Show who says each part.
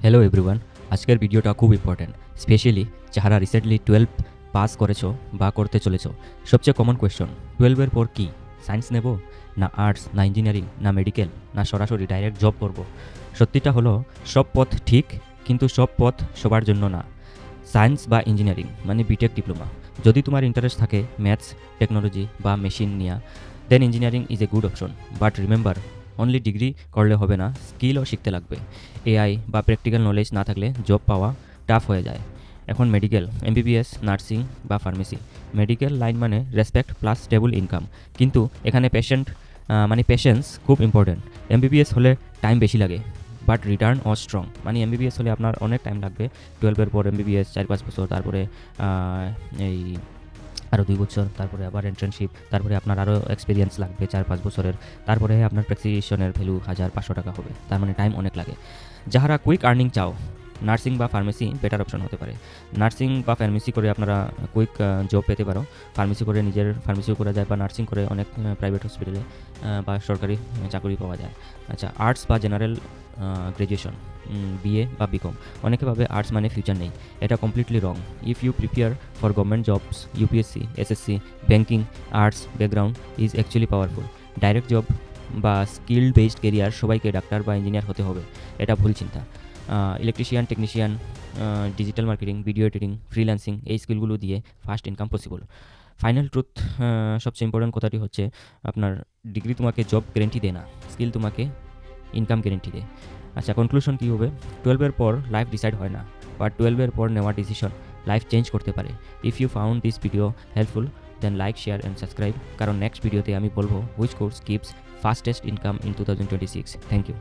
Speaker 1: Hello everyone, আজকের ভিডিওটা খুব ইম্পর্ট্যান্ট, স্পেশালি যারা রিসেন্টলি 12 পাস করেছো বা করতে চলেছো। সবচেয়ে কমন কোয়েশ্চন, 12-এর পর কি? সায়েন্স নেব, না আর্টস, না ইঞ্জিনিয়ারিং, না মেডিকেল, না সরাসরি ডাইরেক্ট জব করব? সত্যিটা হলো সব পথ ঠিক, কিন্তু সব পথ সবার জন্য না। সায়েন্স বা ইঞ্জিনিয়ারিং মানে বিটেক ডিপ্লোমা, যদি তোমার ইন্টারেস্ট থাকে ম্যাথস, টেকনোলজি বা মেশিন নিয়ে, then engineering is a good option. But remember, only degree করলে হবে না, স্কিলও শিখতে লাগবে। এআই বা প্র্যাকটিক্যাল নলেজ না থাকলে জব পাওয়া টাফ হয়ে যায়। এখন মেডিকেল, এমবিবিএস, নার্সিং বা ফার্মেসি। মেডিকেল লাইন মানে রেসপেক্ট প্লাস স্টেবল ইনকাম, কিন্তু এখানে পেশেন্স খুব ইম্পর্টেন্ট। এমবিবিএস হলে টাইম বেশি লাগে, বাট রিটার্ন অর স্ট্রং। মানে এমবিবিএস হলে আপনার অনেক টাইম লাগবে, 12-এর পর এমবিবিএস 4-5 বছর, তারপরে এই আরও 2 বছর, তারপরে আবার ইন্টার্নশিপ, তারপরে আপনার আরও এক্সপিরিয়েন্স লাগবে 4-5 বছরের, তারপরে আপনার প্রেসক্রিপশনের ভ্যালু 1,500 টাকা হবে। তার মানে টাইম অনেক লাগে। যারা কুইক আর্নিং চাও, নার্সিং বা ফার্মেসি বেটার অপশন হতে পারে। নার্সিং বা ফার্মেসি করে আপনারা কুইক জব পেতে পারো। ফার্মেসি করে নিজের ফার্মেসিও করা যায়, বা নার্সিং করে অনেক প্রাইভেট হসপিটালে বা সরকারি চাকরি পাওয়া যায়। আচ্ছা, আর্টস বা জেনারেল গ্র্যাজুয়েশন, বিএ বা বিকম। অনেকে ভাবে আর্টস মানে ফিউচার নেই, এটা completely wrong. If you prepare for government jobs, UPSC, SSC, banking, arts background is actually powerful. Direct job বা স্কিল বেসড কেরিয়ার সবাইকে ডাক্তার বা ইঞ্জিনিয়ার হতে হবে, এটা ভুল চিন্তা। Electrician, technician, digital marketing, video editing, freelancing, এই স্কিলগুলো দিয়ে first income possible. Final truth, সবচেয়ে ইম্পর্টেন্ট কথাটি হচ্ছে, আপনার ডিগ্রি তোমাকে জব গ্যারেন্টি দেয় না, স্কিল তোমাকে ইনকাম গ্যারেন্টি দেয়। আচ্ছা, কনক্লুশন কী হবে? 12-এর পর লাইফ ডিসাইড হয় না, বাট 12-এর পর নেওয়া ডিসিশন লাইফ চেঞ্জ করতে পারে। If you found this video helpful, then like, share and subscribe, কারণ নেক্সট ভিডিওতে আমি বলবো which course gives fastest income in 2026। Thank you.